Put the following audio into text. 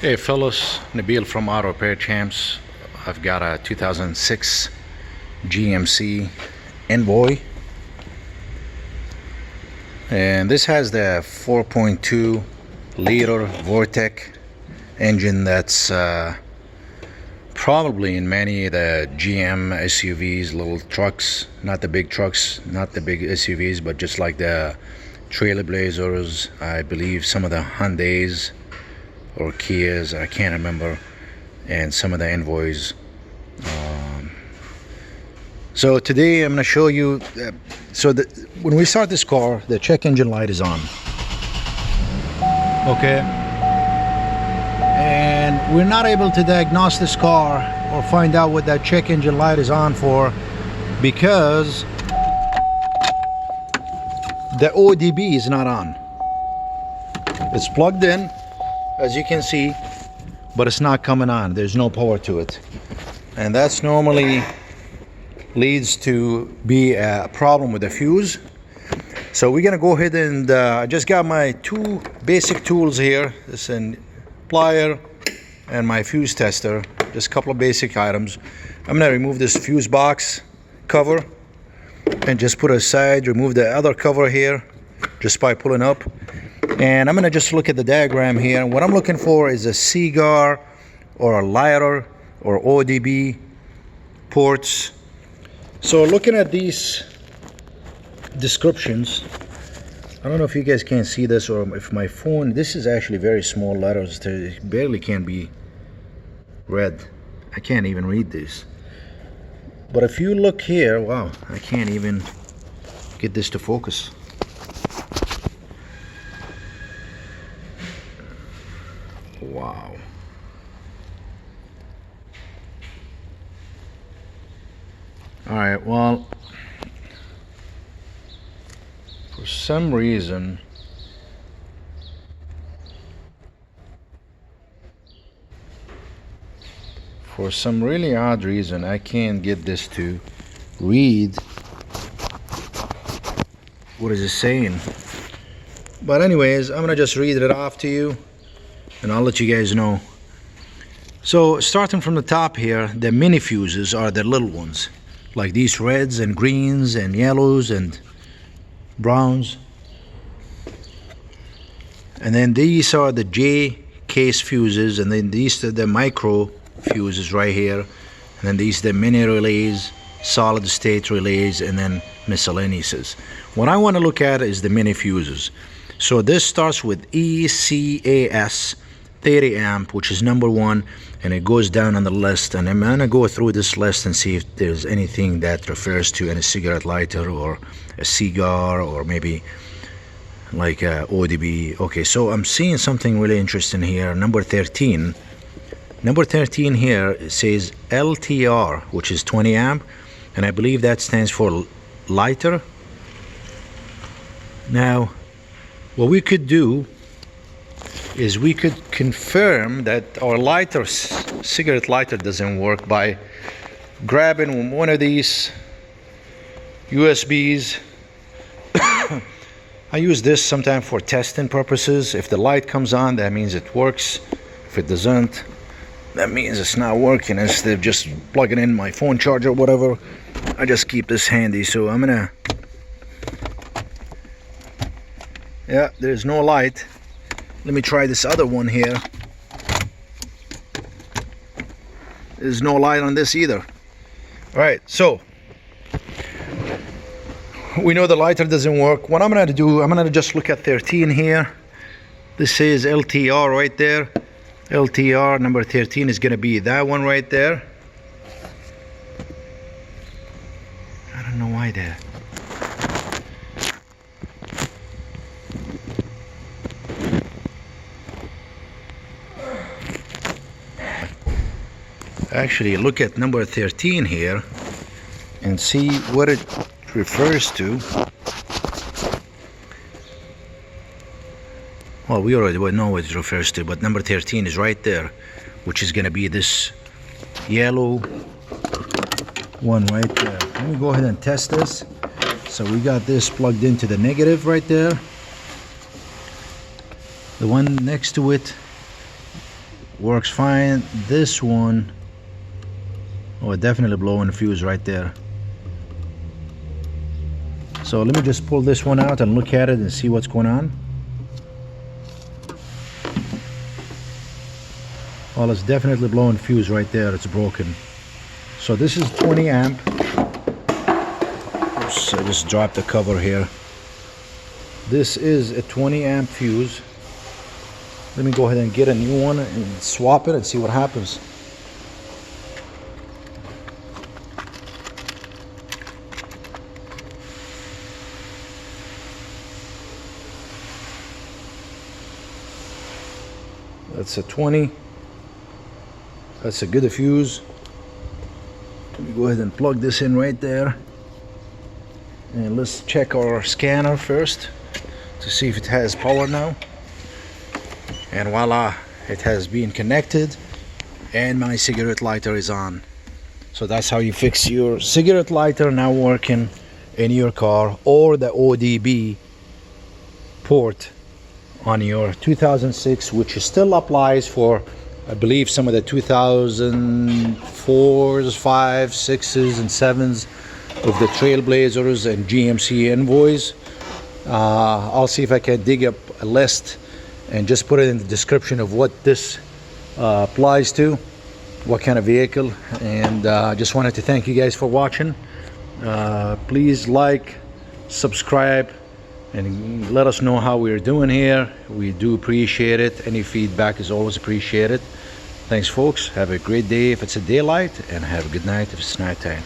Hey fellas, Nabil from Auto Repair Champs. I've got a 2006 GMC Envoy, and this has the 4.2 liter Vortex engine that's probably in many of the GM SUVs, little trucks, not the big trucks, not the big SUVs, but just like the Trailblazers, I believe some of the Hyundais or Kias, I can't remember, and some of the Envoys. So today I'm going to show you, when we start this car, the check engine light is on. Okay. And we're not able to diagnose this car or find out what that check engine light is on for, because the ODB is not on. It's plugged in, as you can see, but it's not coming on. There's no power to it, and that's normally leads to be a problem with the fuse. So we're gonna go ahead and I just got my two basic tools here. This is a plier and my fuse tester, just a couple of basic items. I'm gonna remove this fuse box cover and just put it aside, remove the other cover here just by pulling up. And I'm gonna just look at the diagram here. What I'm looking for is a cigar or a lighter or ODB ports. So looking at these descriptions, I don't know if you guys can see this, or if my phone, this is actually very small letters, it barely can be read. I can't even read this. But if you look here, wow, I can't even get this to focus. Wow. All right, well, for some reason, for some really odd reason, I can't get this to read what is it saying. But anyways, I'm gonna just read it off to you and I'll let you guys know. So starting from the top here, the mini fuses are the little ones, like these reds and greens and yellows and browns. And then these are the J case fuses, and then these are the micro fuses right here. And then these are the mini relays, solid state relays, and then miscellaneous. What I want to look at is the mini fuses. So this starts with ECAS 30 amp, which is number one, and it goes down on the list, and I'm gonna go through this list and see if there's anything that refers to any cigarette lighter or a cigar or maybe like a ODB. Okay, so I'm seeing something really interesting here. Number 13 here, it says LTR, which is 20 amp, and I believe that stands for lighter. Now what we could do is we could confirm that our lighter, cigarette lighter, doesn't work by grabbing one of these USBs. I use this sometimes for testing purposes. If the light comes on, that means it works. If it doesn't, that means it's not working. Instead of just plugging in my phone charger or whatever, I just keep this handy. So I'm gonna, yeah, there's no light. Let me try this other one here. There's no light on this either. All right, so we know the lighter doesn't work. What I'm gonna do, I'm gonna just look at 13 here. This says LTR right there. LTR number 13 is gonna be that one right there. I don't know why that. Actually, look at number 13 here and see what it refers to. Well, we already know what it refers to, but number 13 is right there, which is going to be this yellow one right there. Let me go ahead and test this. So we got this plugged into the negative right there. The one next to it works fine. This one, oh, definitely blowing the fuse right there. So let me just pull this one out and look at it and see what's going on. Well, it's definitely blowing fuse right there. It's broken. So this is 20 amp. Oops, I just dropped the cover here. This is a 20 amp fuse. Let me go ahead and get a new one and swap it and see what happens. That's a 20. That's a good fuse. Let me go ahead and plug this in right there. And let's check our scanner first to see if it has power now. And voila, it has been connected and my cigarette lighter is on. So that's how you fix your cigarette lighter now working in your car, or the ODB port on your 2006, which still applies for, I believe, some of the 2004s, 5s, 6s, and 7s of the Trailblazers and GMC Envoys. I'll see if I can dig up a list and just put it in the description of what this applies to, what kind of vehicle. And I just wanted to thank you guys for watching. Please like, subscribe, and let us know how we're doing here. We do appreciate it. Any feedback is always appreciated. Thanks folks, have a great day if it's a daylight, and have a good night if it's nighttime.